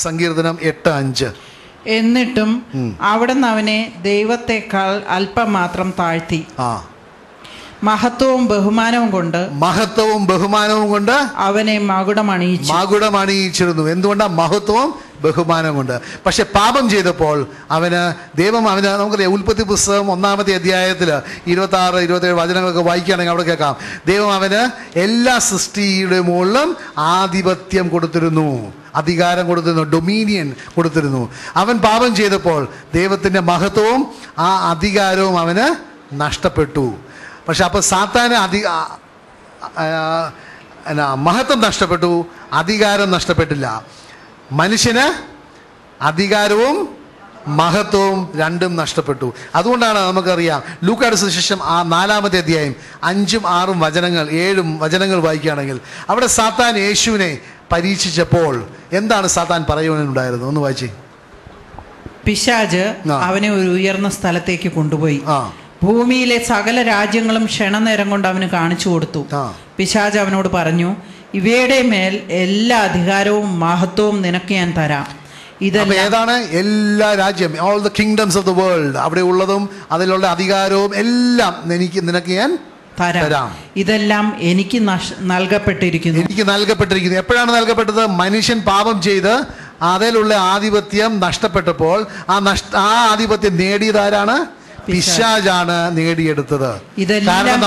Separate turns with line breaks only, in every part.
സങ്കീർത്തനം 8:5.
എന്നിട്ടും അവിടുന്ന് അവനെ ദൈവത്തെക്കാൾ അല്പം മാത്രം താഴ്ത്തി. മഹത്വവും ബഹുമാനവും കൊണ്ട് അവനെ മകുടമണിയിച്ചിരുന്നു.
എന്തുകൊണ്ടാ? മഹത്വവും ബഹുമാനം കൊണ്ട്. പക്ഷെ പാപം ചെയ്തപ്പോൾ ദൈവം നമുക്കറിയാം, ഉൽപ്പത്തി പുസ്തകം 1-ാമത്തെ അധ്യായത്തിൽ 26-27 വചനങ്ങളൊക്കെ വായിക്കുകയാണെങ്കിൽ അവിടെ കേൾക്കാം, ദൈവം അവന് എല്ലാ സൃഷ്ടിയുടെ മുകളിലും ആധിപത്യം കൊടുത്തിരുന്നു, അധികാരം കൊടുത്തിരുന്നു, ഡൊമീനിയൻ കൊടുത്തിരുന്നു. അവൻ പാപം ചെയ്തപ്പോൾ ദൈവത്തിൻ്റെ മഹത്വവും ആ അധികാരവും അവന് നഷ്ടപ്പെട്ടു. പക്ഷെ അപ്പോൾ സാത്താന് മഹത്വം നഷ്ടപ്പെട്ടു, അധികാരം നഷ്ടപ്പെട്ടില്ല. മനുഷ്യന് അധികാരവും മഹത്വവും രണ്ടും നഷ്ടപ്പെട്ടു. അതുകൊണ്ടാണ് നമുക്കറിയാം, ലൂക്കായുടെ സുവിശേഷം 4-ാമത്തെ അധ്യായം 5-6 വചനങ്ങൾ 7 വചനങ്ങൾ വായിക്കുകയാണെങ്കിൽ അവിടെ സാത്താൻ യേശുവിനെ പരീക്ഷിച്ചപ്പോൾ എന്താണ് സാത്താൻ പറയുവാനുണ്ടായിരുന്നത്? ഒന്ന് വായിച്ചേ.
പിശാച് അവനെ ഒരു ഉയർന്ന സ്ഥലത്തേക്ക് കൊണ്ടുപോയി ഭൂമിയിലെ സകല രാജ്യങ്ങളും ക്ഷണനേരം കൊണ്ട് അവന് കാണിച്ചു കൊടുത്തു. പിശാച് അവനോട് പറഞ്ഞു, ഇവയുടെ മേൽ എല്ലാ അധികാരവും മഹത്വവും നിനക്ക് ഞാൻ തരാം.
ഏതാണ് എല്ലാ രാജ്യം? All the kingdoms of the world, അവിടെ ഉള്ളതും അതിലുള്ള അധികാരവും എല്ലാം നിനക്ക് ഞാൻ തരാം.
ഇതെല്ലാം എനിക്ക് നൽകപ്പെട്ടിരിക്കുന്നു.
എപ്പോഴാണ് നൽകപ്പെട്ടത്? മനുഷ്യൻ പാപം ചെയ്ത് അതിലുള്ള ആധിപത്യം നഷ്ടപ്പെട്ടപ്പോൾ ആ ആധിപത്യം നേടിയതാരാണ്? പിശാചാണ് നേടിയെടുത്തത്. കാരണം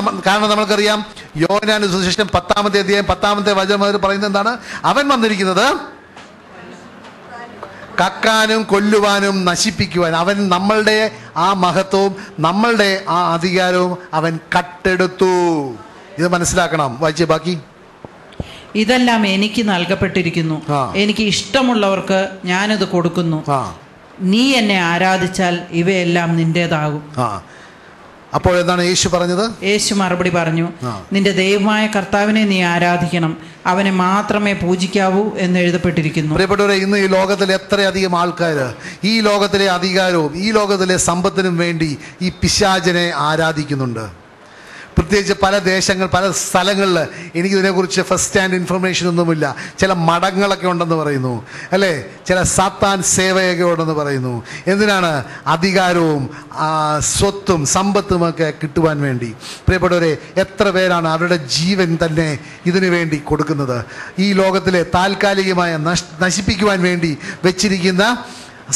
നമ്മൾക്കറിയാം, യോഹന്നാന്റെ സുവിശേഷം 10-ാമത്തെ അധ്യായം 10-ാമത്തെ വചനം പറയുന്നത് എന്താണ്? അവൻ വന്നിരിക്കുന്നത് കക്കാനും കൊല്ലുവാനും നശിപ്പിക്കുവാൻ. അവൻ നമ്മളുടെ ആ മഹത്വവും നമ്മളുടെ ആ അധികാരവും അവൻ കട്ടെടുത്തു. ഇത് മനസ്സിലാക്കണം. വായിച്ചേ ബാക്കി.
ഇതെല്ലാം എനിക്ക് നൽകപ്പെട്ടിരിക്കുന്നു, എനിക്ക് ഇഷ്ടമുള്ളവർക്ക് ഞാനിത് കൊടുക്കുന്നു. നീ എന്നെ ആരാധിച്ചാൽ ഇവയെല്ലാം നിന്റേതാകും.
അപ്പോൾ എന്താണ് യേശു പറഞ്ഞത്?
യേശു മറുപടി പറഞ്ഞു, നിന്റെ ദൈവമായ കർത്താവിനെ നീ ആരാധിക്കണം, അവനെ മാത്രമേ പൂജിക്കാവൂ എന്ന് എഴുതപ്പെട്ടിരിക്കുന്നു.
പ്രിയപ്പെട്ടവരെ, ഇന്ന് ഈ ലോകത്തിൽ എത്രയധികം ആൾക്കാർ ഈ ലോകത്തിലെ അധികാരവും ഈ ലോകത്തിലെ സമ്പത്തിനും വേണ്ടി ഈ പിശാചിനെ ആരാധിക്കുന്നുണ്ട്. പ്രത്യേകിച്ച് പല ദേശങ്ങൾ, പല സ്ഥലങ്ങളിൽ എനിക്കിതിനെക്കുറിച്ച് ഫസ്റ്റ് ഹാൻഡ് ഇൻഫർമേഷൻ ഒന്നുമില്ല. ചില മഠങ്ങളൊക്കെ ഉണ്ടെന്ന് പറയുന്നു, അല്ലേ? ചില സാത്താൻ സേവയൊക്കെ ഉണ്ടെന്ന് പറയുന്നു. എന്തിനാണ്? അധികാരവും സ്വത്തും സമ്പത്തുമൊക്കെ കിട്ടുവാൻ വേണ്ടി. പ്രിയപ്പെട്ടവരെ, എത്ര പേരാണ് അവരുടെ ജീവൻ തന്നെ ഇതിനു വേണ്ടി കൊടുക്കുന്നത്? ഈ ലോകത്തിലെ താൽക്കാലികമായ നശിപ്പിക്കുവാൻ വേണ്ടി വെച്ചിരിക്കുന്ന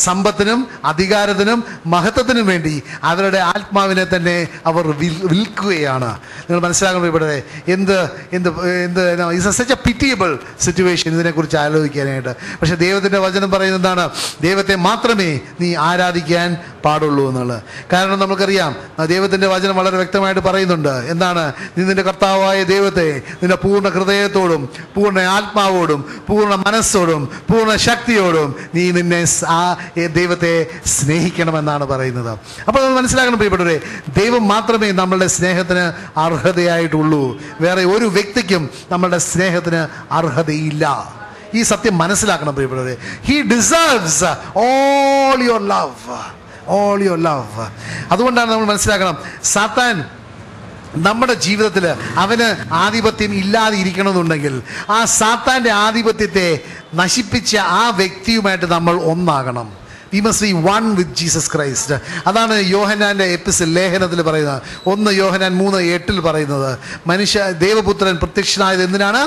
സമ്പത്തിനും അധികാരത്തിനും മഹത്വത്തിനും വേണ്ടി അവരുടെ ആത്മാവിനെ തന്നെ അവർ വിൽക്കുകയാണ്. നിങ്ങൾ മനസ്സിലാക്കണം ഇവിടെ എന്ത് it's such A pitiable situation ഇതിനെക്കുറിച്ച് ആലോചിക്കാനായിട്ട്. പക്ഷെ ദൈവത്തിൻ്റെ വചനം പറയുന്നതാണ്, ദൈവത്തെ മാത്രമേ നീ ആരാധിക്കാൻ പാടുള്ളൂ എന്നുള്ളത്. കാരണം നമുക്കറിയാം, ദൈവത്തിൻ്റെ വചനം വളരെ വ്യക്തമായിട്ട് പറയുന്നുണ്ട്. എന്താണ്? നീ നിൻ്റെ കർത്താവായ ദൈവത്തെ നിൻ്റെ പൂർണ്ണ ഹൃദയത്തോടും പൂർണ്ണ ആത്മാവോടും പൂർണ്ണ മനസ്സോടും പൂർണ്ണ ശക്തിയോടും നീ ദൈവത്തെ സ്നേഹിക്കണമെന്നാണ് പറയുന്നത്. അപ്പോൾ നമ്മൾ മനസ്സിലാക്കണം പ്രിയപ്പെട്ടവരെ, ദൈവം മാത്രമേ നമ്മളുടെ സ്നേഹത്തിന് അർഹതയായിട്ടുള്ളൂ. വേറെ ഒരു വ്യക്തിക്കും നമ്മളുടെ സ്നേഹത്തിന് അർഹതയില്ല. ഈ സത്യം മനസ്സിലാക്കണം പ്രിയപ്പെട്ടവരെ. He deserves all your love. അതുകൊണ്ടാണ് നമ്മൾ മനസ്സിലാക്കണം, സാത്താൻ നമ്മുടെ ജീവിതത്തിൽ അവന് ആധിപത്യം ഇല്ലാതെ ഇരിക്കണമെന്നുണ്ടെങ്കിൽ ആ സാത്താൻ്റെ ആധിപത്യത്തെ നശിപ്പിച്ച ആ വ്യക്തിയുമായിട്ട് നമ്മൾ ഒന്നാകണം. We must be one with Jesus Christ. അതാണ് യോഹന്നാൻ്റെ ലേഖനത്തിൽ പറയുന്നത്. 1 യോഹന്നാൻ 3:8 പറയുന്നത്, ദേവപുത്രൻ പ്രത്യക്ഷനായത് എന്തിനാണ്?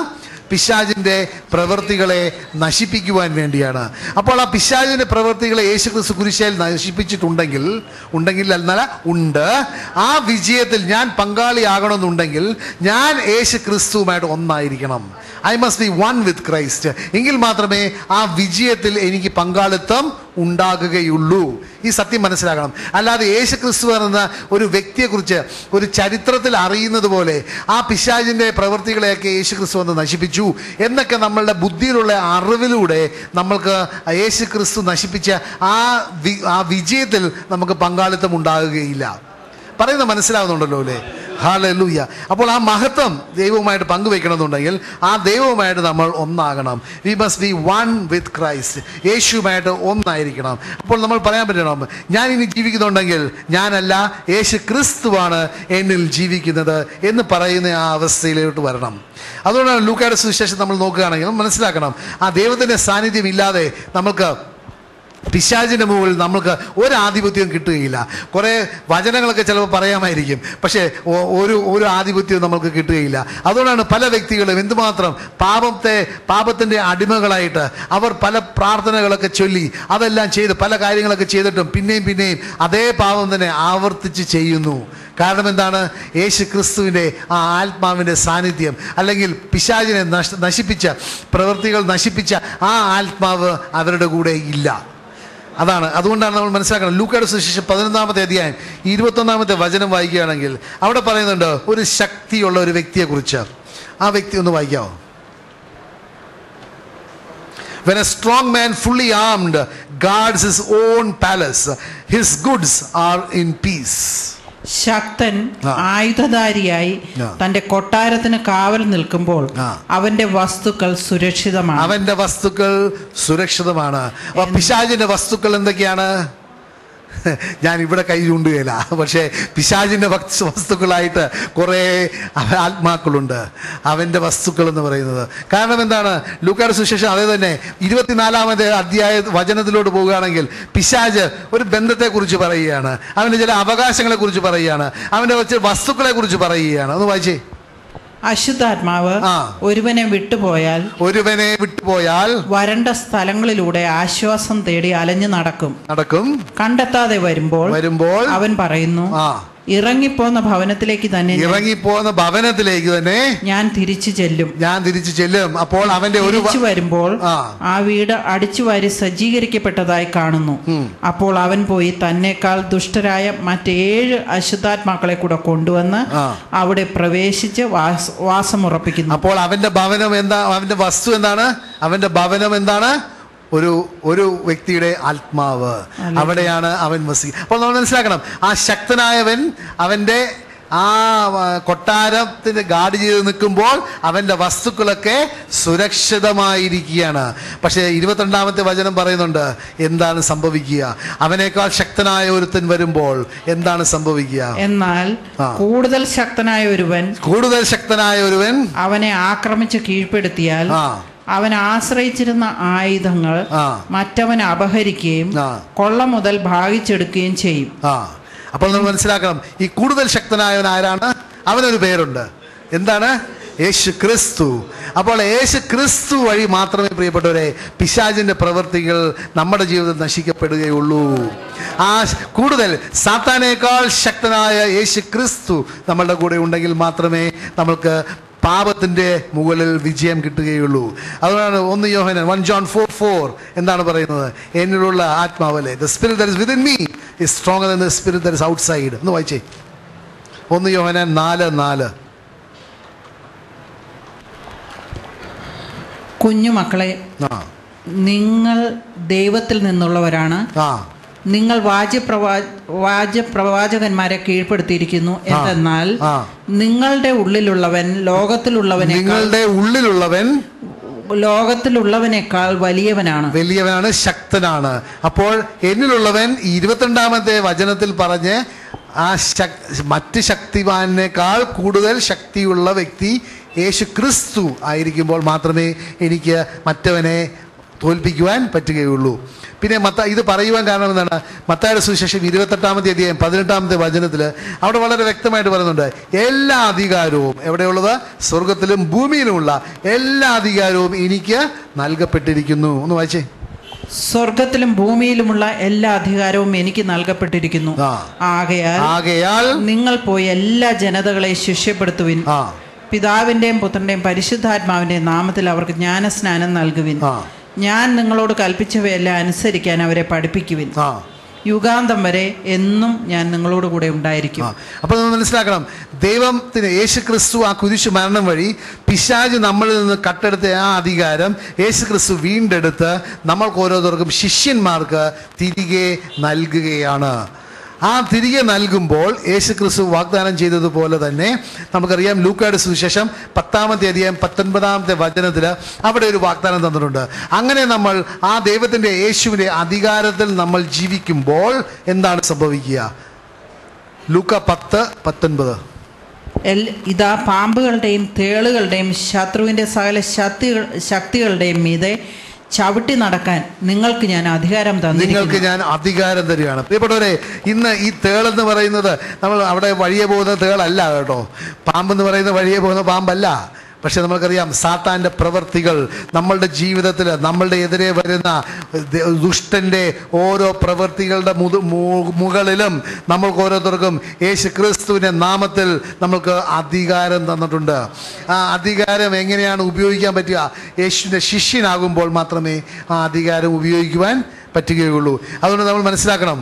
പിശാചിൻ്റെ പ്രവൃത്തികളെ നശിപ്പിക്കുവാൻ വേണ്ടിയാണ്. അപ്പോൾ ആ പിശാചിൻ്റെ പ്രവൃത്തികളെ യേശുക്രിസ്തു കുരിശിൽ നശിപ്പിച്ചിട്ടുണ്ടെങ്കിൽ ഉണ്ട്. ആ വിജയത്തിൽ ഞാൻ പങ്കാളിയാകണമെന്നുണ്ടെങ്കിൽ ഞാൻ യേശുക്രിസ്തുവുമായിട്ട് ഒന്നായിരിക്കണം. I must be one with Christ. എങ്കിൽ മാത്രമേ ആ വിജയത്തിൽ എനിക്ക് പങ്കാളിത്തം ഉണ്ടാകുകയുള്ളൂ. ഈ സത്യം മനസ്സിലാക്കണം. അല്ലാതെ യേശുക്രിസ്തു എന്ന ഒരു വ്യക്തിയെക്കുറിച്ച് ഒരു ചരിത്രത്തിൽ അറിയുന്നത് പോലെ ആ പിശാചിൻ്റെ പ്രവൃത്തികളെയൊക്കെ യേശുക്രിസ്തു വന്ന് നശിപ്പിച്ചു എന്നൊക്കെ നമ്മളുടെ ബുദ്ധിയിലുള്ള അറിവിലൂടെ നമ്മൾക്ക് യേശുക്രിസ്തു നശിപ്പിച്ച ആ വിജയത്തിൽ നമുക്ക് പങ്കാളിത്തം ഉണ്ടാകുകയില്ല. പറയുന്നത് മനസ്സിലാവുന്നുണ്ടല്ലോ അല്ലേ? ഹല്ലേലൂയ. അപ്പോൾ ആ മഹത്വം ദൈവവുമായിട്ട് പങ്കുവെക്കണമെന്നുണ്ടെങ്കിൽ ആ ദൈവവുമായിട്ട് നമ്മൾ ഒന്നാകണം. We must be one with Christ. യേശുവുമായിട്ട് ഒന്നായിരിക്കണം. അപ്പോൾ നമ്മൾ പറയാൻ പറ്റണം, ഞാൻ ഇനി ജീവിക്കുന്നുണ്ടെങ്കിൽ ഞാനല്ല, യേശു ക്രിസ്തുവാണ് എന്നിൽ ജീവിക്കുന്നത് എന്ന് പറയുന്ന ആ അവസ്ഥയിലോട്ട് വരണം. അതുകൊണ്ടാണ് ലൂക്കായുടെ സുവിശേഷം നമ്മൾ നോക്കുകയാണെങ്കിൽ മനസ്സിലാക്കണം, ആ ദൈവത്തിൻ്റെ സാന്നിധ്യം ഇല്ലാതെ നമുക്ക് പിശാചിൻ്റെ മുകളിൽ നമുക്ക് ഒരാധിപത്യവും കിട്ടുകയില്ല. കുറേ വചനങ്ങളൊക്കെ ചിലപ്പോൾ പറയാമായിരിക്കും, പക്ഷേ ഒരു ആധിപത്യവും നമുക്ക് കിട്ടുകയില്ല. അതുകൊണ്ടാണ് പല വ്യക്തികളും എന്തുമാത്രം പാപത്തിൻ്റെ അടിമകളായിട്ട് അവർ പല പ്രാർത്ഥനകളൊക്കെ ചൊല്ലി അതെല്ലാം ചെയ്ത് പല കാര്യങ്ങളൊക്കെ ചെയ്തിട്ടും പിന്നെയും അതേ പാപം തന്നെ ആവർത്തിച്ച് ചെയ്യുന്നു. കാരണം എന്താണ്? യേശു ക്രിസ്തുവിൻ്റെ ആ ആത്മാവിൻ്റെ സാന്നിധ്യം, അല്ലെങ്കിൽ പിശാചിനെ നശിപ്പിച്ച പ്രവൃത്തികൾ നശിപ്പിച്ച ആ ആത്മാവ് അവരുടെ കൂടെ ഇല്ല. അതുകൊണ്ടാണ് നമ്മൾ മനസ്സിലാക്കണം. ലൂക്കായുടെ സുവിശേഷം 11-ാമത്തെ അധ്യായം 21-ാമത്തെ വചനം വായിക്കുകയാണെങ്കിൽ അവിടെ പറയുന്നുണ്ട് ഒരു ശക്തിയുള്ള ഒരു വ്യക്തിയെക്കുറിച്ച്. ആ വ്യക്തി ഒന്ന് വായിക്കാമോ? When a strong man fully armed guards his own palace, his goods are in peace.
ശക്തൻ ആയുധധാരിയായി തന്റെ കൊട്ടാരത്തിന് കാവൽ നിൽക്കുമ്പോൾ അവന്റെ വസ്തുക്കൾ സുരക്ഷിതമാണ്. അപ്പൊ പിശാചിന്റെ വസ്തുക്കൾ എന്തൊക്കെയാണ്? ഞാൻ ഇവിടെ കൈ ചൂണ്ടുകയില്ല, പക്ഷേ പിശാചിന്റെ വസ്തുക്കളായിട്ട് കുറേ ആത്മാക്കളുണ്ട്, അവന്റെ വസ്തുക്കൾ എന്ന് പറയുന്നത്. കാരണം എന്താണ്? ലൂക്കായുടെ സുവിശേഷം അതേ തന്നെ 24-ാമത്തെ അധ്യായ വചനത്തിലോട്ട് പോവുകയാണെങ്കിൽ പിശാച് ഒരു ബന്ധത്തെക്കുറിച്ച് പറയുകയാണ്, അവന്റെ ചില അവകാശങ്ങളെ കുറിച്ച് പറയുകയാണ്, അവന്റെ വസ്തുക്കളെ കുറിച്ച് പറയുകയാണ്. ഒന്ന് വായിച്ചേ. അശുദ്ധാത്മാവ് ഒരുവനെ വിട്ടുപോയാൽ വരണ്ട സ്ഥലങ്ങളിലൂടെ ആശ്വാസം തേടി അലഞ്ഞു നടക്കും. കണ്ടെത്താതെ വരുമ്പോൾ അവൻ പറയുന്നു, ഇറങ്ങിപ്പോന്ന ഭവനത്തിലേക്ക് തന്നെ ഞാൻ തിരിച്ചു ചെല്ലും. അപ്പോൾ അവന്റെ വരുമ്പോൾ ആ വീട് അടിച്ചുവാരി സജ്ജീകരിക്കപ്പെട്ടതായി കാണുന്നു. അപ്പോൾ അവൻ പോയി തന്നെക്കാൾ ദുഷ്ടരായ മറ്റേഴ് അശുദ്ധാത്മാക്കളെ കൂടെ കൊണ്ടുവന്ന് അവിടെ പ്രവേശിച്ച് വാസമുറപ്പിക്കുന്നു.
അപ്പോൾ അവന്റെ ഭവനം എന്താ? അവന്റെ വസ്തു എന്താണ്? അവന്റെ ഭവനം എന്താണ്? ഒരു വ്യക്തിയുടെ ആത്മാവ്. അവിടെയാണ് അവൻ വസിക്കുക. അപ്പോൾ നമ്മൾ മനസ്സിലാക്കണം, ആ ശക്തനായവൻ അവൻ്റെ ആ കൊട്ടാരത്തിന് ഗാർഡ് ചെയ്ത് നിൽക്കുമ്പോൾ അവൻ്റെ വസ്തുക്കളൊക്കെ സുരക്ഷിതമായിരിക്കുകയാണ്. പക്ഷേ 22-ാമത്തെ വചനം പറയുന്നുണ്ട് എന്താണ് സംഭവിക്കുക? അവനേക്കാൾ ശക്തനായ ഒരുത്തൻ വരുമ്പോൾ എന്താണ് സംഭവിക്കുക?
എന്നാൽ കൂടുതൽ ശക്തനായ ഒരുവൻ അവനെ ആക്രമിച്ച് കീഴ്പ്പെടുത്തിയാൽ അവൻ ആശ്രയിച്ചിരുന്ന ആയുധങ്ങൾ മറ്റവൻ അപഹരിക്കുകയും കൊള്ള മുതൽ ഭാഗിച്ചെടുക്കുകയും ചെയ്യും.
അപ്പോൾ നമ്മൾ മനസ്സിലാക്കണം, ഈ കൂടുതൽ ശക്തനായവൻ ആരാണ്? അവനൊരു പേരുണ്ട്. എന്താണ്? യേശു ക്രിസ്തു. അപ്പോൾ യേശു ക്രിസ്തു വഴി മാത്രമേ പ്രിയപ്പെട്ടവരെ പിശാചിന്റെ പ്രവൃത്തികൾ നമ്മുടെ ജീവിതത്തിൽ നശിക്കപ്പെടുകയുള്ളൂ. ആ കൂടുതൽ സാത്താനേക്കാൾ ശക്തനായ യേശു ക്രിസ്തു നമ്മളുടെ കൂടെ ഉണ്ടെങ്കിൽ മാത്രമേ നമ്മൾക്ക് പാപത്തിന്റെ മുകളിൽ വിജയം കിട്ടുകയുള്ളൂ. അതുകൊണ്ടാണ് 1 യോഹന്നാൻ 1 John 4:4 എന്താണ് പറയുന്നത്? എന്നിലുള്ള ആത്മാവല്ലേ, the spirit that is within me is stronger than the spirit that is outside. ഒന്ന് വായിച്ചേ. 1 യോഹന്നാൻ 4:4.
കുഞ്ഞുമക്കളെ, നിങ്ങൾ ദൈവത്തിൽ നിന്നുള്ളവരാണ്, നിങ്ങൾ വാജ്യപ്രവാചകന്മാരെ കീഴ്പ്പെടുത്തിയിരിക്കുന്നു. എന്തെന്നാൽ നിങ്ങളുടെ ഉള്ളിലുള്ളവൻ ലോകത്തിലുള്ളവനേക്കാൾ വലിയവനാണ്, ശക്തനാണ്.
അപ്പോൾ എന്നിലുള്ളവൻ 22-ാമത്തെ വചനത്തിൽ പറഞ്ഞ് ആ മറ്റ് ശക്തിവാനേക്കാൾ കൂടുതൽ ശക്തിയുള്ള വ്യക്തി യേശു ക്രിസ്തു ആയിരിക്കുമ്പോൾ മാത്രമേ എനിക്ക് മറ്റവനെ തോൽപ്പിക്കുവാൻ പറ്റുകയുള്ളൂ. പിന്നെ ഇത് പറയുവാൻ കാരണം എന്താണ്? മത്തായിയുടെ സുവിശേഷം 28-ാമത്തെ അധ്യായം 18-ാമത്തെ വചനത്തിൽ അവിടെ വളരെ വ്യക്തമായിട്ട് പറയുന്നുണ്ട്, എല്ലാ അധികാരവും എവിടെയുള്ളത്? സ്വർഗത്തിലും ഭൂമിയിലുമുള്ള എല്ലാ അധികാരവും എനിക്ക് നൽകപ്പെട്ടിരിക്കുന്നു. ഒന്ന് വായിച്ചേ.
സ്വർഗത്തിലും ഭൂമിയിലുമുള്ള എല്ലാ അധികാരവും എനിക്ക് നൽകപ്പെട്ടിരിക്കുന്നു. ആകയാൽ നിങ്ങൾ പോയി എല്ലാ ജനതകളെയും ശിഷ്യപ്പെടുത്തുവിൻ. പിതാവിന്റെയും പുത്രന്റെയും പരിശുദ്ധാത്മാവിന്റെയും നാമത്തിൽ അവർക്ക് ജ്ഞാനസ്നാനം നൽകുവിൻ. ഞാൻ നിങ്ങളോട് കൽപ്പിച്ചവയെല്ലാം അനുസരിക്കാൻ അവരെ പഠിപ്പിക്കുവിൻ. യുഗാന്തം വരെ എന്നും ഞാൻ നിങ്ങളോട് കൂടെ ഉണ്ടായിരിക്കും.
അപ്പോൾ നമ്മൾ മനസ്സിലാക്കണം, ദൈവത്തിന് യേശു ക്രിസ്തു ആ കുരിശു മരണം വഴി പിശാച് നമ്മളിൽ നിന്ന് കട്ടെടുത്ത ആ അധികാരം യേശു ക്രിസ്തു വീണ്ടെടുത്ത് നമ്മൾക്ക് ഓരോരുത്തർക്കും ശിഷ്യന്മാർക്ക് തിരികെ നൽകുകയാണ്. ആ തിരികെ നൽകുമ്പോൾ യേശു ക്രിസ്തു വാഗ്ദാനം ചെയ്തതുപോലെ തന്നെ നമുക്കറിയാം ലൂക്കായുടെ സുവിശേഷം 10-ാമത്തെ അധ്യായം 19-ാമത്തെ വചനത്തിൽ അവിടെ ഒരു വാഗ്ദാനം തന്നിട്ടുണ്ട്. അങ്ങനെ നമ്മൾ ആ ദൈവത്തിൻ്റെ യേശുവിൻ്റെ അധികാരത്തിൽ നമ്മൾ ജീവിക്കുമ്പോൾ എന്താണ് സംഭവിക്കുക? ലൂക്ക 10:19.
ഇതാ പാമ്പുകളുടെയും തേളുകളുടെയും ശത്രുവിൻ്റെ സകല ശക്തികളുടെയും മീതെ ചവിട്ടി നടക്കാൻ നിങ്ങൾക്ക് ഞാൻ അധികാരം
തരികയാണ്. പ്രിയപ്പെട്ടവരെ, ഇന്ന് ഈ തേളെന്ന് പറയുന്നത് നമ്മൾ അവിടെ വഴിയെ പോകുന്ന തേളല്ല കേട്ടോ. പാമ്പെന്ന് പറയുന്ന വഴിയെ പോകുന്ന പാമ്പല്ല. പക്ഷെ നമുക്കറിയാം സാത്താൻ്റെ പ്രവൃത്തികൾ നമ്മളുടെ ജീവിതത്തിൽ നമ്മളുടെ എതിരെ വരുന്ന ദുഷ്ടൻ്റെ ഓരോ പ്രവൃത്തികളുടെ മുകളിലും നമ്മൾക്ക് ഓരോരുത്തർക്കും യേശു ക്രിസ്തുവിൻ്റെ നാമത്തിൽ നമ്മൾക്ക് അധികാരം തന്നിട്ടുണ്ട്. ആ അധികാരം എങ്ങനെയാണ് ഉപയോഗിക്കാൻ പറ്റുക? യേശുവിൻ്റെ ശിഷ്യനാകുമ്പോൾ മാത്രമേ ആ അധികാരം ഉപയോഗിക്കുവാൻ പറ്റുകയുള്ളൂ. അതുകൊണ്ട് നമ്മൾ മനസ്സിലാക്കണം,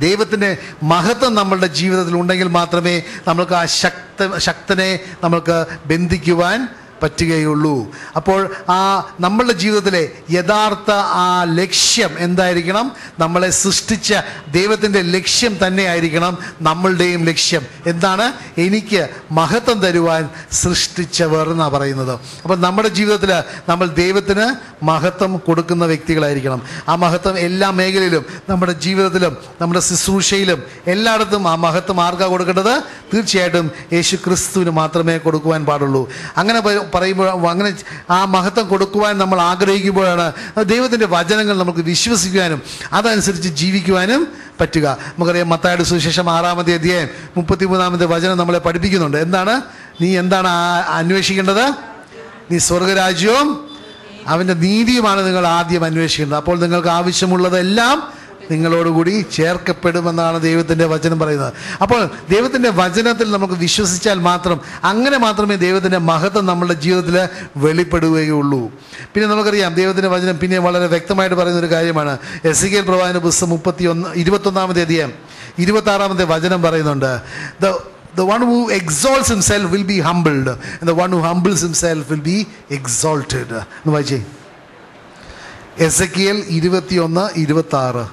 ദൈവത്തിൻ്റെ മഹത്വം നമ്മളുടെ ജീവിതത്തിൽ ഉണ്ടെങ്കിൽ മാത്രമേ നമ്മൾക്ക് ആ ശക്തനെ നമ്മൾക്ക് ബന്ധിക്കുവാൻ പറ്റുകയുള്ളൂ. അപ്പോൾ ആ നമ്മളുടെ ജീവിതത്തിലെ യഥാർത്ഥ ആ ലക്ഷ്യം എന്തായിരിക്കണം? നമ്മളെ സൃഷ്ടിച്ച ദൈവത്തിൻ്റെ ലക്ഷ്യം തന്നെ ആയിരിക്കണം നമ്മളുടെയും ലക്ഷ്യം. എന്താണ്? എനിക്ക് മഹത്വം തരുവാൻ സൃഷ്ടിച്ചവർ എന്നാണ് പറയുന്നത്. അപ്പോൾ നമ്മുടെ ജീവിതത്തിൽ നമ്മൾ ദൈവത്തിന് മഹത്വം കൊടുക്കുന്ന വ്യക്തികളായിരിക്കണം. ആ മഹത്വം എല്ലാ മേഖലയിലും, നമ്മുടെ ജീവിതത്തിലും നമ്മുടെ ശുശ്രൂഷയിലും എല്ലായിടത്തും ആ മഹത്വം ആർക്കാണ് കൊടുക്കേണ്ടത്? തീർച്ചയായിട്ടും യേശു ക്രിസ്തുവിന് മാത്രമേ കൊടുക്കുവാൻ പാടുള്ളൂ. അങ്ങനെ പറയുമ്പോൾ, അങ്ങനെ ആ മഹത്വം കൊടുക്കുവാൻ നമ്മൾ ആഗ്രഹിക്കുമ്പോഴാണ് ദൈവത്തിൻ്റെ വചനങ്ങൾ നമുക്ക് വിശ്വസിക്കുവാനും അതനുസരിച്ച് ജീവിക്കുവാനും പറ്റുക. നമുക്കറിയാം മത്തായിയുടെ സുവിശേഷം 6-ാമത്തെ അധ്യായം 33-ാമത്തെ വചനം നമ്മളെ പഠിപ്പിക്കുന്നുണ്ട്. എന്താണ്? നീ എന്താണ് അന്വേഷിക്കേണ്ടത്? നീ സ്വർഗരാജ്യവും അവൻ്റെ നീതിയുമാണ് നിങ്ങൾ ആദ്യം അന്വേഷിക്കേണ്ടത്. അപ്പോൾ നിങ്ങൾക്ക് ആവശ്യമുള്ളതെല്ലാം നിങ്ങളോടുകൂടി ചേർക്കപ്പെടുമെന്നാണ് ദൈവത്തിൻ്റെ വചനം പറയുന്നത്. അപ്പോൾ ദൈവത്തിൻ്റെ വചനത്തിൽ നമുക്ക് വിശ്വസിച്ചാൽ മാത്രം, അങ്ങനെ മാത്രമേ ദൈവത്തിൻ്റെ മഹത്വം നമ്മളുടെ ജീവിതത്തിൽ വെളിപ്പെടുകയുള്ളൂ. പിന്നെ നമുക്കറിയാം ദൈവത്തിൻ്റെ വചനം പിന്നെ വളരെ വ്യക്തമായിട്ട് പറയുന്നൊരു കാര്യമാണ്. എസെക്കിയേൽ പ്രവാചന പുസ്തകം 21-ാമത്തെ അധ്യായം 26-ാമത്തെ വചനം പറയുന്നുണ്ട്. The one who exalts himself will be humbled, and the one who humbles himself will be exalted. എന്ന് വായിച്ചേ. എസെക്കിയേൽ 21:26.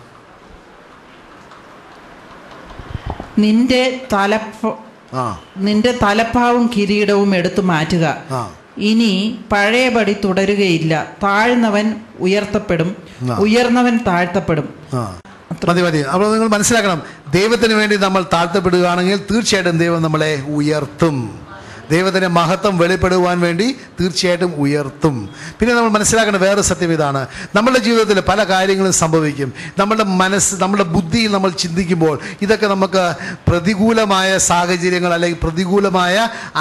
നിന്റെ തലപ്പാവും കിരീടവും എടുത്തു മാറ്റുക. ഇനി പഴയപടി തുടരുകയില്ല. താഴ്ന്നവൻ ഉയർത്തപ്പെടും, ഉയർന്നവൻ താഴ്ത്തപ്പെടും.
മതി. അപ്പോൾ നിങ്ങൾ മനസ്സിലാക്കണം, ദൈവത്തിന് വേണ്ടി നമ്മൾ താഴ്ത്തപ്പെടുകയാണെങ്കിൽ തീർച്ചയായിട്ടും ദൈവം നമ്മളെ ഉയർത്തും. ദൈവത്തിൻ്റെ മഹത്വം വെളിപ്പെടുവാൻ വേണ്ടി തീർച്ചയായിട്ടും ഉയർത്തും. പിന്നെ നമ്മൾ മനസ്സിലാക്കേണ്ട വേറെ സത്യം ഇതാണ്, നമ്മളുടെ ജീവിതത്തിൽ പല കാര്യങ്ങളും സംഭവിക്കും. നമ്മളുടെ മനസ്സ്, നമ്മുടെ ബുദ്ധിയിൽ നമ്മൾ ചിന്തിക്കുമ്പോൾ ഇതൊക്കെ നമുക്ക് പ്രതികൂലമായ സാഹചര്യങ്ങൾ അല്ലെങ്കിൽ പ്രതികൂലമായ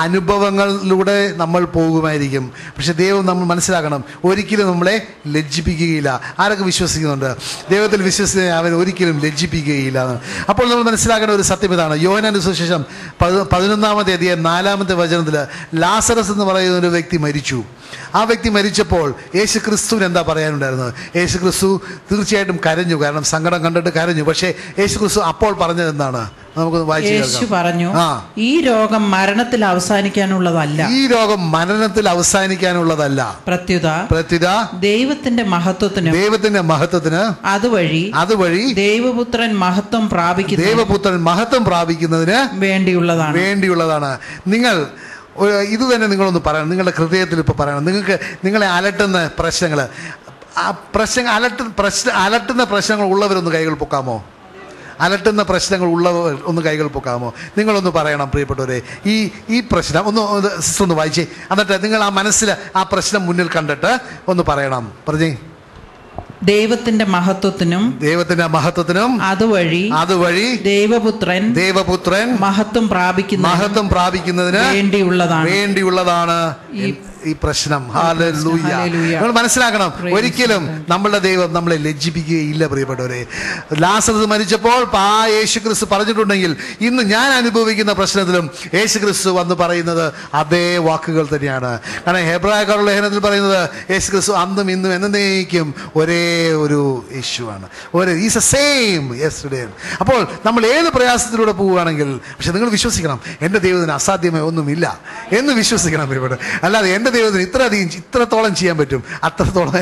അനുഭവങ്ങളിലൂടെ നമ്മൾ പോകുമായിരിക്കും. പക്ഷെ ദൈവം നമ്മൾ മനസ്സിലാക്കണം, ഒരിക്കലും നമ്മളെ ലജ്ജിപ്പിക്കുകയില്ല. ആരൊക്കെ വിശ്വസിക്കുന്നുണ്ട്? ദൈവത്തിൽ വിശ്വസിക്കുന്ന അവൻ ഒരിക്കലും ലജ്ജിപ്പിക്കുകയില്ല. അപ്പോൾ നമ്മൾ മനസ്സിലാക്കേണ്ട ഒരു സത്യം ഇതാണ്. യോഹന്നാന്റെ സുവിശേഷം 11-ാമത്തെ അധ്യായം 4-ാമത്തെ വചനം ലാസറസ് എന്ന് പറയുന്ന ഒരു വ്യക്തി മരിച്ചു. ആ വ്യക്തി മരിച്ചപ്പോൾ യേശു ക്രിസ്തുവിന് എന്താ പറയാനുണ്ടായിരുന്നത്? യേശു ക്രിസ്തു തീർച്ചയായിട്ടും കരഞ്ഞു, കാരണം സങ്കടം കണ്ടിട്ട് കരഞ്ഞു. പക്ഷേ യേശു ക്രിസ്തു അപ്പോൾ പറഞ്ഞത് എന്താണ്? നമുക്ക്
യേശു പറഞ്ഞു, ഈ രോഗം മരണത്തിൽ അവസാനിക്കാനുള്ളതല്ല.
ഈ രോഗം മരണത്തിൽ അവസാനിക്കാനുള്ളതല്ല. പ്രത്യുത
ദൈവത്തിന്റെ മഹത്വത്തിന്
അതുവഴി
ദൈവപുത്രൻ മഹത്വം
പ്രാപിക്കുന്നതിന് വേണ്ടിയുള്ളതാണ്. നിങ്ങൾ ഇത് തന്നെ നിങ്ങളൊന്ന് പറയണം, നിങ്ങളുടെ ഹൃദയത്തിൽ ഇപ്പോൾ പറയണം. നിങ്ങളെ അലട്ടുന്ന പ്രശ്നങ്ങൾ, അലട്ടുന്ന പ്രശ്നങ്ങൾ ഉള്ളവരൊന്ന് കൈകൾ പൊക്കാമോ? അലട്ടുന്ന പ്രശ്നങ്ങൾ ഉള്ളവർ ഒന്ന് കൈകൾ പൊക്കാമോ? നിങ്ങളൊന്ന് പറയണം പ്രിയപ്പെട്ടവരെ. ഈ പ്രശ്നം ഒന്ന് വായിച്ചേ. എന്നിട്ട് നിങ്ങൾ ആ മനസ്സിൽ ആ പ്രശ്നം മുന്നിൽ കണ്ടിട്ട് ഒന്ന് പറയണം. പറഞ്ഞേ.
ദൈവത്തിന്റെ മഹത്വത്തിനും അതുവഴി ദൈവപുത്രൻ മഹത്വം പ്രാപിക്കുന്നതിന് വേണ്ടിയുള്ളതാണ്
ഈ പ്രശ്നം. ഹല്ലേലൂയ. നമ്മൾ മനസ്സിലാക്കണം, ഒരിക്കലും നമ്മളുടെ ദൈവം നമ്മളെ ലജ്ജിപ്പിക്കുകയില്ല പ്രിയപ്പെട്ടവരെ. ലാസറസ് മരിച്ചപ്പോൾ ആ യേശു ക്രിസ്തു പറഞ്ഞിട്ടുണ്ടെങ്കിൽ ഇന്ന് ഞാൻ അനുഭവിക്കുന്ന പ്രശ്നത്തിലും യേശു ക്രിസ്തു വന്ന് പറയുന്നത് അതേ വാക്കുകൾ തന്നെയാണ്. കാരണം ഹെബ്രായക്കാരുടെ ലേഖനത്തിൽ പറയുന്നത് യേശു ക്രിസ്തു അന്നും ഇന്നും എന്നേക്കും ഒരേ ഒരു യേശുവാണ്. Is A same yesterday. അപ്പോൾ നമ്മൾ ഏത് പ്രയാസത്തിലൂടെ പോവുകയാണെങ്കിൽ, പക്ഷെ നിങ്ങൾ വിശ്വസിക്കണം, എൻ്റെ ദൈവത്തിന് അസാധ്യമായി ഒന്നുമില്ല എന്ന് വിശ്വസിക്കണം പ്രിയപ്പെട്ടവരെ. അല്ലാതെ എൻ്റെ എൻ്റെ ദൈവത്തിന് ഇത്രത്തോളം ചെയ്യാൻ പറ്റും, അത്രത്തോളം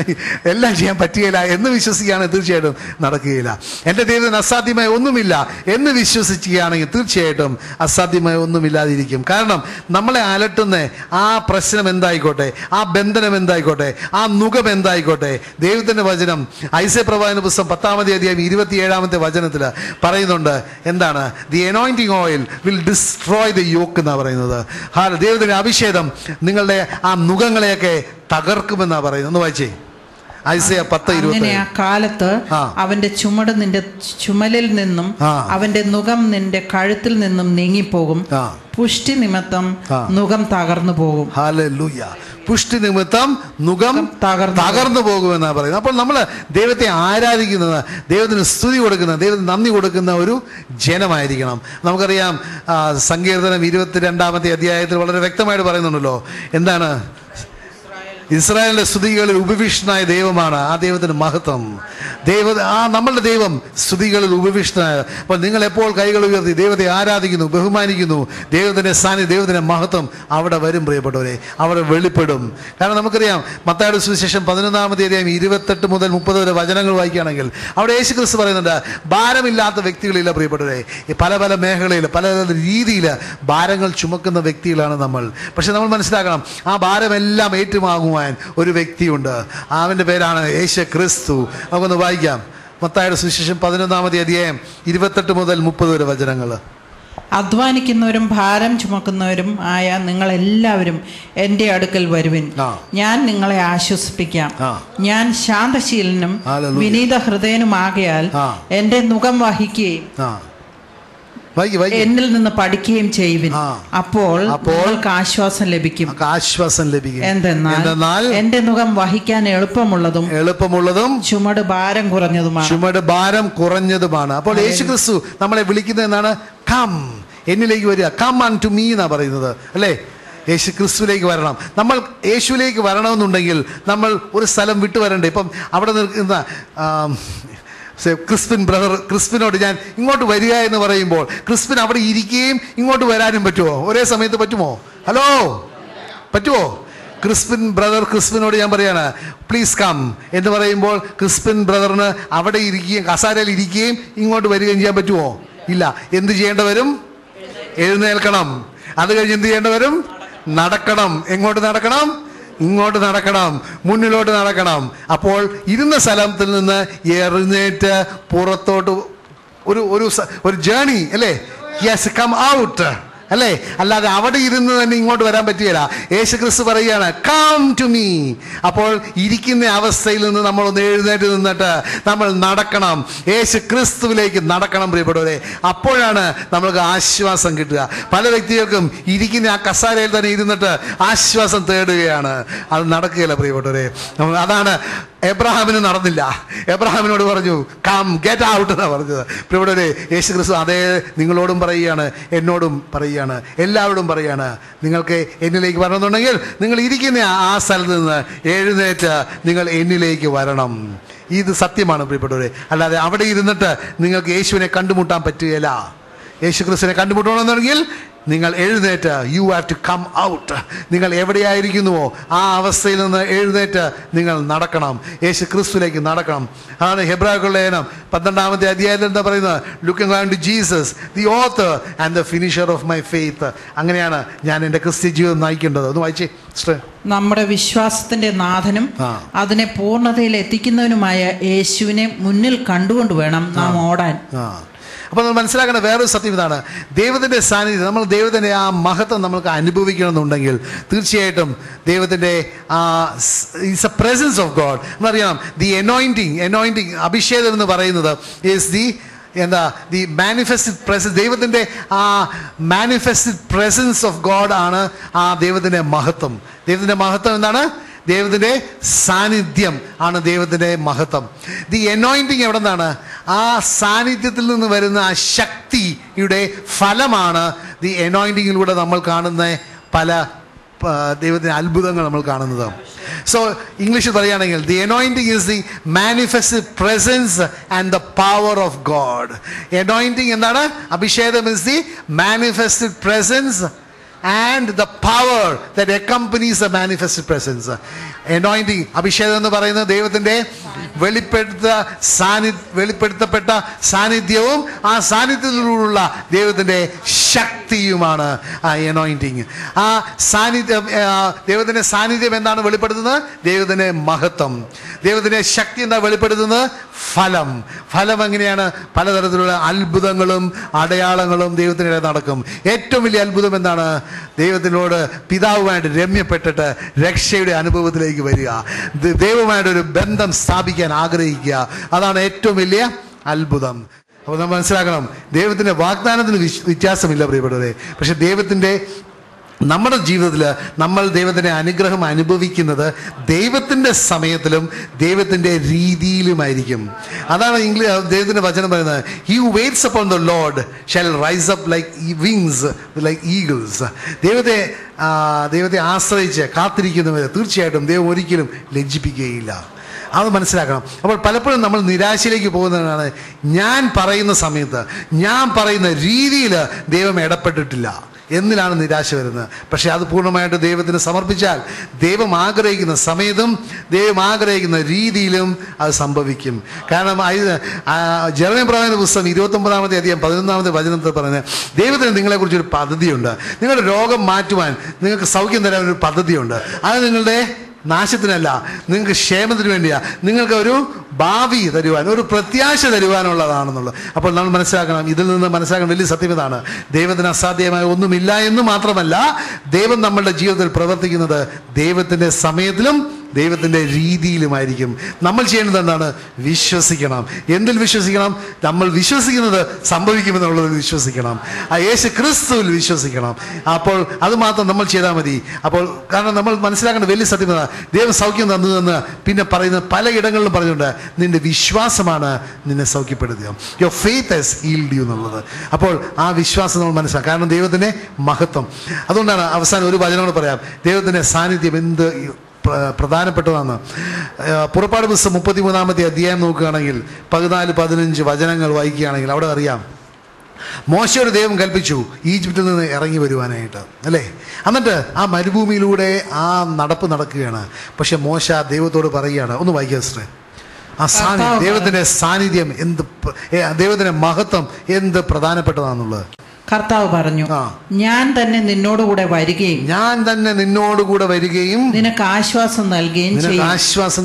എല്ലാം ചെയ്യാൻ പറ്റുകയില്ല എന്ന് വിശ്വസിക്കുകയാണെങ്കിൽ തീർച്ചയായിട്ടും നടക്കുകയില്ല. എൻ്റെ ദൈവത്തിന് അസാധ്യമായ ഒന്നുമില്ല എന്ന് വിശ്വസിക്കുകയാണെങ്കിൽ തീർച്ചയായിട്ടും അസാധ്യമായ ഒന്നുമില്ലാതിരിക്കും. കാരണം നമ്മളെ അലട്ടുന്ന ആ പ്രശ്നം എന്തായിക്കോട്ടെ, ആ ബന്ധനം എന്തായിക്കോട്ടെ, ആ നുകം എന്തായിക്കോട്ടെ, ദൈവത്തിൻ്റെ വചനം ഐസയ പ്രവാചന പുസ്തകം 10-ാമത്തെ അധ്യായം 27-ാമത്തെ വചനത്തിൽ പറയുന്നുണ്ട്. എന്താണ്? The anointing oil will destroy the yoke എന്നാണ് പറയുന്നത്. ദൈവത്തിൻ്റെ അഭിഷേകം നിങ്ങളുടെ ആ നുകങ്ങളെയൊക്കെ തകർക്കുമെന്നാണ് പറയുന്നത്. ഒന്ന് വായിച്ചേ, ഐസയ 10:20.
അങ്ങനെ ആ കാലത്ത് അവന്റെ ചുമട് നിന്റെ ചുമലിൽ നിന്നും അവന്റെ നുകം നിന്റെ കഴുത്തിൽ നിന്നും നീങ്ങിപ്പോകും. പുഷ്ടി നിമിത്തം നുകം തകർന്നു പോകും.
ഹല്ലേലൂയ. പുഷ്ടി നിമിത്തം നുകം തകർന്നു പോകുമെന്നാണ് പറയുന്നത്. അപ്പോൾ നമ്മൾ ദൈവത്തെ ആരാധിക്കുന്നത്, ദൈവത്തിന് സ്തുതി കൊടുക്കുന്ന, ദൈവത്തിന് നന്ദി കൊടുക്കുന്ന ഒരു ജനമായിരിക്കണം. നമുക്കറിയാം സങ്കീർത്തനം 22-ാമത്തെ അധ്യായത്തിൽ വളരെ വ്യക്തമായിട്ട് പറയുന്നുണ്ടല്ലോ. എന്താണ്? ഇസ്രായേലിന്റെ സ്തുതികളിൽ ഉപവിഷ്ടനായ ദൈവമാണ് ആ ദൈവത്തിന് മഹത്വം. നമ്മളുടെ ദൈവം സ്തുതികളിൽ ഉപവിഷ്ടനായ. അപ്പോൾ നിങ്ങൾ എപ്പോൾ കൈകൾ ഉയർത്തി ദൈവത്തെ ആരാധിക്കുന്നു, ബഹുമാനിക്കുന്നു, ദൈവത്തിന്റെ സാന്നിധ്യം, ദൈവത്തിന്റെ മഹത്വം അവിടെ വരും പ്രിയപ്പെട്ടവരെ, അവിടെ വെളിപ്പെടും. കാരണം നമുക്കറിയാം മത്തായിയുടെ സുവിശേഷം 11-ാമത്തെ അധ്യായം 28 മുതൽ 30 വരെ വചനങ്ങൾ വായിക്കുകയാണെങ്കിൽ അവിടെ യേശു ക്രിസ്തു പറയുന്നുണ്ട്, ഭാരമില്ലാത്ത വ്യക്തികളില്ല പ്രിയപ്പെട്ടവരെ. പല പല മേഖലയിൽ പല രീതിയിൽ ഭാരങ്ങൾ ചുമക്കുന്ന വ്യക്തികളാണ് നമ്മൾ. പക്ഷെ നമ്മൾ മനസ്സിലാക്കണം, ആ ഭാരമെല്ലാം ഏറ്റുവാങ്ങുവാൻ ഒരു വ്യക്തിയുണ്ട്. അവന്റെ പേരാണ് യേശു ക്രിസ്തു. നമുക്കൊന്ന് വായിക്കാം മത്തായിയുടെ സുവിശേഷം 11-ാമത്തെ അധ്യായം 28 മുതൽ 30 വരെ വചനങ്ങൾ.
അധ്വാനിക്കുന്നവരും ഭാരം ചുമക്കുന്നവരും ആയ നിങ്ങൾ എല്ലാവരും എൻ്റെ അടുക്കൽ വരുവിൻ, ഞാൻ നിങ്ങളെ ആശ്വസിപ്പിക്കാം. ഞാൻ ശാന്തശീലനും വിനീത ഹൃദയനുമാകയാൽ എൻ്റെ നുകം വഹിക്കുകയും എന്നിൽ നിന്ന് പഠിക്കുകയും ചെയ്യുവിൻ, അപ്പോൾ നിങ്ങൾക്ക് ആശ്വാസം ലഭിക്കും. എന്തെന്നാൽ എന്റെ മുഖം വഹിക്കാൻ എളുപ്പമുള്ളതും ചുമട് ഭാരം കുറഞ്ഞതുമാണ്.
അപ്പോൾ യേശു ക്രിസ്തു നമ്മളെ വിളിക്കുന്നത് എന്താണ്? കം, എന്നിലേക്ക് വരിക. കം അൺടു മീ എന്നാ പറയുന്നത്, അല്ലേ? യേശു ക്രിസ്തുവിലേക്ക് വരണം. നമ്മൾ യേശുവിലേക്ക് വരണമെന്നുണ്ടെങ്കിൽ നമ്മൾ ഒരു സ്ഥലം വിട്ടു വരണ്ടേ. ഇപ്പം അവിടെ നിൽക്കുന്ന ക്രിസ്പിനോട് ഞാൻ ഇങ്ങോട്ട് വരിക എന്ന് പറയുമ്പോൾ ക്രിസ്പിൻ അവിടെ ഇരിക്കുകയും ഇങ്ങോട്ട് വരാനും പറ്റുമോ? ഒരേ സമയത്ത് പറ്റുമോ? ഹലോ, പറ്റുമോ? ക്രിസ്പിനോട് ഞാൻ പറയാണ് പ്ലീസ് കം എന്ന് പറയുമ്പോൾ ക്രിസ്പിൻ ബ്രദറിന് അവിടെ ഇരിക്കുകയും കസാരയിൽ ഇരിക്കുകയും ഇങ്ങോട്ട് വരികയും ചെയ്യാൻ പറ്റുമോ? ഇല്ല. എന്ത് ചെയ്യേണ്ട വരും? എഴുന്നേൽക്കണം. അത് കഴിഞ്ഞ് എന്ത് ചെയ്യേണ്ട വരും? നടക്കണം. എങ്ങോട്ട് നടക്കണം? ഇങ്ങോട്ട് നടക്കണം, മുന്നിലോട്ട് നടക്കണം. അപ്പോൾ ഇരുന്ന സ്ഥലത്തിൽ നിന്ന് എഴുന്നേറ്റ് പുറത്തോട്ട് ഒരു ജേണി, അല്ലേ? യെസ്, കം ഔട്ട്, അല്ലേ? അല്ലാതെ അവിടെ ഇരുന്ന് തന്നെ ഇങ്ങോട്ട് വരാൻ പറ്റുകയില്ല. യേശു ക്രിസ്തു പറയുകയാണ് കം ടു മീ. അപ്പോൾ ഇരിക്കുന്ന അവസ്ഥയിൽ നിന്ന് നമ്മളൊന്ന് എഴുന്നേറ്റ് നിന്നിട്ട് നമ്മൾ നടക്കണം, യേശു ക്രിസ്തുവിലേക്ക് നടക്കണം പ്രിയപ്പെട്ടവരെ. അപ്പോഴാണ് നമ്മൾക്ക് ആശ്വാസം കിട്ടുക. പല വ്യക്തികൾക്കും ഇരിക്കുന്ന ആ കസാരയിൽ തന്നെ ഇരുന്നിട്ട് ആശ്വാസം തേടുകയാണ്, അത് നടക്കുകയില്ല പ്രിയപ്പെട്ടവരെ. അതാണ് എബ്രഹാമിന് നടന്നില്ല. എബ്രഹാമിനോട് പറഞ്ഞു കം ഗെറ്റ് ഔട്ട് എന്നാണ് പറഞ്ഞത്. പ്രിയപ്പെട്ടവരെ, യേശു ക്രിസ്തു അതേ നിങ്ങളോടും പറയുകയാണ്, എന്നോടും പറയുകയാണ്, എല്ലാവരോടും പറയുകയാണ്, നിങ്ങൾക്ക് എന്നിലേക്ക് വരണമെന്നുണ്ടെങ്കിൽ നിങ്ങൾ ഇരിക്കുന്ന ആ സ്ഥലത്ത് നിന്ന് എഴുന്നേറ്റ് നിങ്ങൾ എന്നിലേക്ക് വരണം. ഇത് സത്യമാണ് പ്രിയപ്പെട്ടവരെ. അല്ലാതെ അവിടെ ഇരുന്നിട്ട് നിങ്ങൾക്ക് യേശുവിനെ കണ്ടുമുട്ടാൻ പറ്റുകയില്ല. യേശു ക്രിസ്തുവിനെ കണ്ടുമുട്ടണമെന്നുണ്ടെങ്കിൽ നിങ്ങൾ എഴുന്നേറ്റ്, you have to come out. നിങ്ങൾ എവിടെയായിരിക്കുന്നുവോ ആ അവസ്ഥയിൽ നിന്ന് എഴുന്നേറ്റ് നിങ്ങൾ നടക്കണം, യേശു ക്രിസ്തുവിലേക്ക് നടക്കണം. അതാണ് ഹെബ്രായർക്കുള്ള ലേഖനം 12-ാമത്തെ അധ്യായത്തിൽ എന്താ പറയുന്നത്? Looking unto Jesus the author and the finisher of my faith. അങ്ങനെയാണ് ഞാൻ എൻ്റെ ക്രിസ്ത്യ ജീവിതം നയിക്കേണ്ടത്. ഒന്ന് വായിച്ചേ.
നമ്മുടെ വിശ്വാസത്തിന്റെ നാഥനും അതിനെ പൂർണ്ണതയിൽ എത്തിക്കുന്നവനുമായ യേശുവിനെ മുന്നിൽ കണ്ടുകൊണ്ട് വേണം നാം ഓടാൻ.
അപ്പോൾ നമ്മൾ മനസ്സിലാക്കേണ്ട വേറൊരു സത്യം ഇതാണ്, ദൈവത്തിൻ്റെ സാന്നിധ്യം, നമ്മൾ ദൈവത്തിൻ്റെ ആ മഹത്വം നമ്മൾക്ക് അനുഭവിക്കണമെന്നുണ്ടെങ്കിൽ തീർച്ചയായിട്ടും ദൈവത്തിൻ്റെ it's a presence of God. എന്നറിയാം, ദി അനോയിൻറ്റിങ് അഭിഷേകം എന്ന് പറയുന്നത് ഈസ് ദി മാനിഫെസ്റ്റഡ് പ്രസൻസ്. ദൈവത്തിൻ്റെ ആ മാനിഫെസ്റ്റഡ് പ്രസൻസ് ഓഫ് ഗോഡ് ആണ് ആ ദൈവത്തിൻ്റെ മഹത്വം. ദൈവത്തിൻ്റെ മഹത്വം എന്താണ്? ദൈവത്തിൻ്റെ സാന്നിധ്യം ആണ് ദൈവത്തിൻ്റെ മഹത്വം. ദി അനോയിൻറ്റിങ് എവിടെ നിന്നാണ്? ആ സാന്നിധ്യത്തിൽ നിന്ന് വരുന്ന ആ ശക്തിയുടെ ഫലമാണ് ദി അനോയിൻറ്റിങ്ങിലൂടെ നമ്മൾ കാണുന്ന പല ദൈവത്തിൻ്റെ അത്ഭുതങ്ങൾ നമ്മൾ കാണുന്നത്. സോ ഇംഗ്ലീഷിൽ പറയുകയാണെങ്കിൽ the anointing is the manifested presence and the power of God. Anointing എന്താണ്? അഭിഷേകം is the manifested presence and the power that accompanies the manifested presence. Anointing, അഭിഷേകം എന്ന് പറയുന്നത് ദൈവത്തിൻ്റെ വെളിപ്പെടുത്തപ്പെട്ട സാന്നിധ്യവും ആ സാന്നിധ്യത്തിലുള്ള ദൈവത്തിൻ്റെ ശക്തിയുമാണ് ആ anointing. ആ സാന്നിധ്യം, ദൈവത്തിൻ്റെ സാന്നിധ്യം എന്താണ് വെളിപ്പെടുത്തുന്നത്? ദൈവത്തിൻ്റെ മഹത്വം. ദൈവത്തിൻ്റെ ശക്തി എന്താ വെളിപ്പെടുത്തുന്നത്? ഫലം എങ്ങനെയാണ്? പലതരത്തിലുള്ള അത്ഭുതങ്ങളും അടയാളങ്ങളും ദൈവത്തിനിടെ നടക്കും. ഏറ്റവും വലിയ അത്ഭുതം എന്താണ്? ദൈവത്തിനോട് പിതാവുമായിട്ട് രമ്യപ്പെട്ടിട്ട് രക്ഷയുടെ അനുഭവത്തിലേക്ക് വരിക, ദൈവമായിട്ടൊരു ബന്ധം സ്ഥാപിക്കാൻ ആഗ്രഹിക്കുക. അതാണ് ഏറ്റവും വലിയ അത്ഭുതം. അപ്പോൾ നമ്മൾ മനസ്സിലാക്കണം, ദൈവത്തിൻ്റെ വാഗ്ദാനത്തിന് വ്യത്യാസമില്ല പ്രിയപ്പെട്ടവരെ. പക്ഷെ നമ്മുടെ ജീവിതത്തിൽ നമ്മൾ ദൈവത്തിൻ്റെ അനുഗ്രഹം അനുഭവിക്കുന്നത് ദൈവത്തിൻ്റെ സമയത്തിലും ദൈവത്തിൻ്റെ രീതിയിലുമായിരിക്കും. അതാണ് ദൈവത്തിൻ്റെ വചനം പറയുന്നത്, he who weights upon the Lord shall rise up like wings like Eagles. ദൈവത്തെ ആശ്രയിച്ച് കാത്തിരിക്കുന്നവരെ തീർച്ചയായിട്ടും ദൈവം ഒരിക്കലും ലജ്ജിപ്പിക്കുകയില്ല. അത് മനസ്സിലാക്കണം. അപ്പോൾ പലപ്പോഴും നമ്മൾ നിരാശയിലേക്ക് പോകുന്നതാണ്, ഞാൻ പറയുന്ന സമയത്ത് ഞാൻ പറയുന്ന രീതിയിൽ ദൈവം ഇടപെട്ടിട്ടില്ല എന്നിലാണ് നിരാശ വരുന്നത്. പക്ഷേ അത് പൂർണ്ണമായിട്ട് ദൈവത്തിന് സമർപ്പിച്ചാൽ ദൈവം ആഗ്രഹിക്കുന്ന സമയത്തും ദൈവം ആഗ്രഹിക്കുന്ന രീതിയിലും അത് സംഭവിക്കും. കാരണം ജെറമ്യ പ്രവാചകന്റെ പുസ്തകം 29-ാമത്തെ അധ്യായം 11-ാമത്തെ വചനത്തിൽ പറയുന്നത്, ദൈവത്തിന് നിങ്ങളെക്കുറിച്ചൊരു പദ്ധതിയുണ്ട്. നിങ്ങളുടെ രോഗം മാറ്റുവാൻ, നിങ്ങൾക്ക് സൗഖ്യം തരാൻ ഒരു പദ്ധതിയുണ്ട്. അത് നിങ്ങളുടെ നാശത്തിനല്ല, നിങ്ങൾക്ക് ക്ഷേമത്തിന് വേണ്ടിയാണ്, നിങ്ങൾക്ക് ഒരു ഭാവി തരുവാൻ, ഒരു പ്രത്യാശ തരുവാനുള്ളതാണെന്നുള്ളത്. അപ്പോൾ നമ്മൾ മനസ്സിലാക്കണം, ഇതിൽ നിന്ന് മനസ്സിലാക്കാൻ വലിയ സത്യം ഇതാണ്, ദൈവത്തിന് അസാധ്യമായ ഒന്നുമില്ല എന്ന് മാത്രമല്ല, ദൈവം നമ്മളുടെ ജീവിതത്തിൽ പ്രവർത്തിക്കുന്നത് ദൈവത്തിൻ്റെ സമയത്തിലും ദൈവത്തിൻ്റെ രീതിയിലുമായിരിക്കും. നമ്മൾ ചെയ്യേണ്ടത് എന്താണ്? വിശ്വസിക്കണം. എന്തിൽ വിശ്വസിക്കണം? നമ്മൾ വിശ്വസിക്കുന്നത് സംഭവിക്കുമെന്നുള്ളത് വിശ്വസിക്കണം. ആ യേശു ക്രിസ്തുവിൽ വിശ്വസിക്കണം. അപ്പോൾ അത് മാത്രം നമ്മൾ ചെയ്താൽ മതി. അപ്പോൾ കാരണം നമ്മൾ മനസ്സിലാക്കേണ്ട വലിയ സത്യം, ദൈവം സൗഖ്യം തന്നു പിന്നെ പറയുന്ന പലയിടങ്ങളിലും പറഞ്ഞുകൊണ്ട്, നിന്റെ വിശ്വാസമാണ് നിന്നെ സൗഖ്യപ്പെടുത്തുക. Your faith has healed you എന്നുള്ളത്. അപ്പോൾ ആ വിശ്വാസം നമ്മൾ മനസ്സിലാക്കാം. കാരണം ദൈവത്തിൻ്റെ മഹത്വം. അതുകൊണ്ടാണ് അവസാനം ഒരു വചനം പറയാം, ദൈവത്തിൻ്റെ സാന്നിധ്യം എന്ത് പ്രധാനപ്പെട്ടതാണ്. പുറപ്പാട് പുസ്തകം 33-ാമത്തെ അധ്യായം നോക്കുകയാണെങ്കിൽ 14-15 വചനങ്ങൾ വായിക്കുകയാണെങ്കിൽ അവിടെ അറിയാം, മോശയോട് ദൈവം കൽപ്പിച്ചു ഈജിപ്തിൽ നിന്ന് ഇറങ്ങി വരുവാനായിട്ട്, അല്ലേ? എന്നിട്ട് ആ മരുഭൂമിയിലൂടെ ആ നടക്കുകയാണ്. പക്ഷെ മോശ ദൈവത്തോട് പറയുകയാണ്, ഒന്ന് വായിക്കുക സിസ്റ്ററെ, ആ ദൈവത്തിൻ്റെ സാന്നിധ്യം എന്ത്, ദൈവത്തിൻ്റെ മഹത്വം എന്ത് പ്രധാനപ്പെട്ടതാണെന്നുള്ളത്.
കർത്താവ് പറഞ്ഞു, ഞാൻ തന്നെ നിന്നോടുകൂടെ വരികയും നിനക്ക് ആശ്വാസം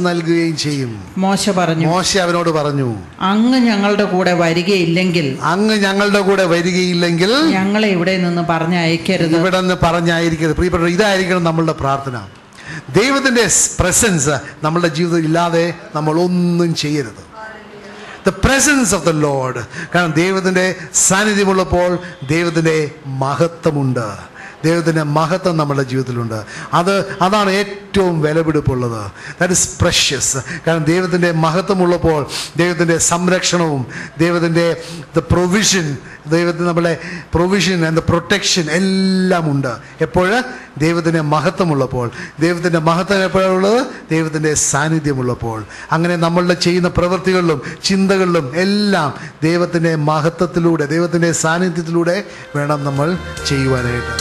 നൽകുകയും ചെയ്യും. മോശ അവനോട് പറഞ്ഞു, അങ്ങ് ഞങ്ങളുടെ കൂടെ വരികയില്ലെങ്കിൽ ഞങ്ങളെ ഇവിടെ നിന്ന് പറഞ്ഞയക്കരുത്.
പ്രിയപ്പെട്ട, ഇതായിരിക്കണം നമ്മളുടെ പ്രാർത്ഥന. ദൈവത്തിൻ്റെ പ്രസൻസ് നമ്മളുടെ ജീവിതത്തിൽ ഇല്ലാതെ നമ്മൾ ഒന്നും ചെയ്യരുത്. The presence of the Lord. കാരണം ദൈവത്തിൻ്റെ സാന്നിധ്യമുള്ളപ്പോൾ ദൈവത്തിൻ്റെ മഹത്വമുണ്ട്. ദൈവത്തിൻ്റെ മഹത്വം നമ്മുടെ ജീവിതത്തിലുണ്ട്. അതാണ് ഏറ്റവും വിലപിടിപ്പുള്ളത്. That is precious. കാരണം ദൈവത്തിൻ്റെ മഹത്വമുള്ളപ്പോൾ ദൈവത്തിൻ്റെ സംരക്ഷണവും ദൈവത്തിൻ്റെ നമ്മളെ പ്രൊവിഷൻ ആൻഡ് ദ പ്രൊട്ടക്ഷൻ എല്ലാം ഉണ്ട്. എപ്പോഴ്? ദൈവത്തിൻ്റെ മഹത്വമുള്ളപ്പോൾ. ദൈവത്തിൻ്റെ മഹത്വം എപ്പോഴുള്ളത്? ദൈവത്തിൻ്റെ സാന്നിധ്യമുള്ളപ്പോൾ. അങ്ങനെ നമ്മളുടെ ചെയ്യുന്ന പ്രവൃത്തികളിലും ചിന്തകളിലും എല്ലാം ദൈവത്തിൻ്റെ മഹത്വത്തിലൂടെ, ദൈവത്തിൻ്റെ സാന്നിധ്യത്തിലൂടെ വേണം നമ്മൾ ചെയ്യുവാനായിട്ട്.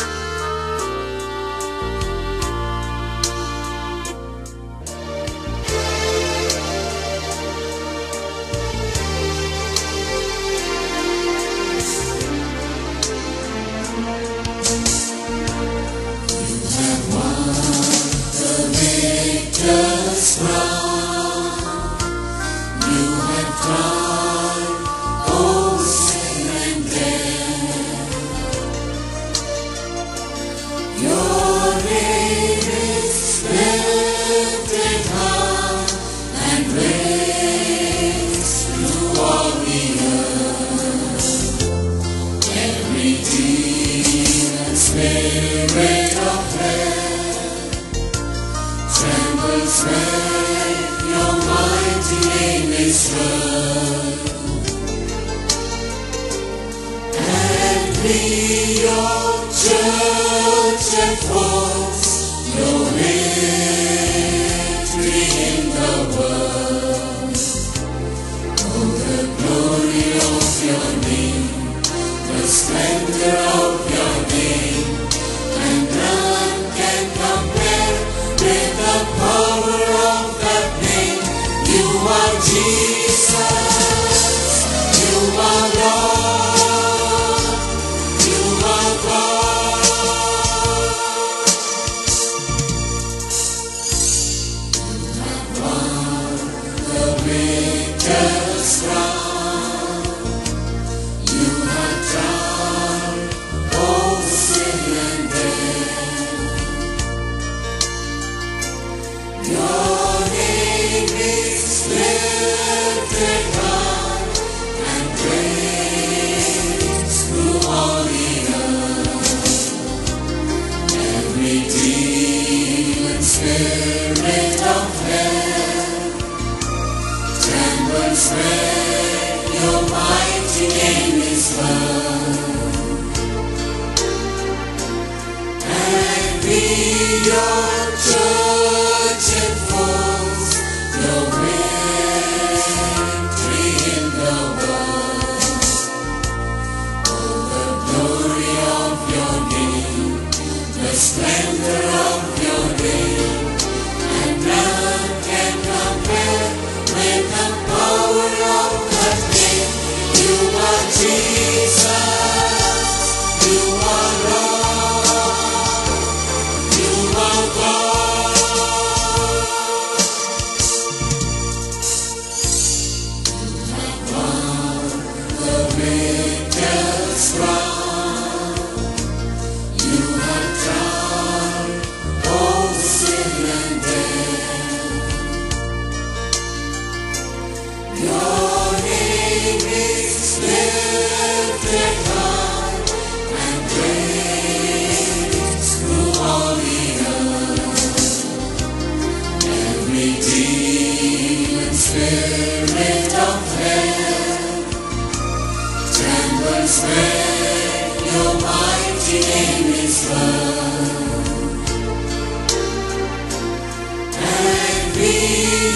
The splendor of your name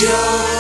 Your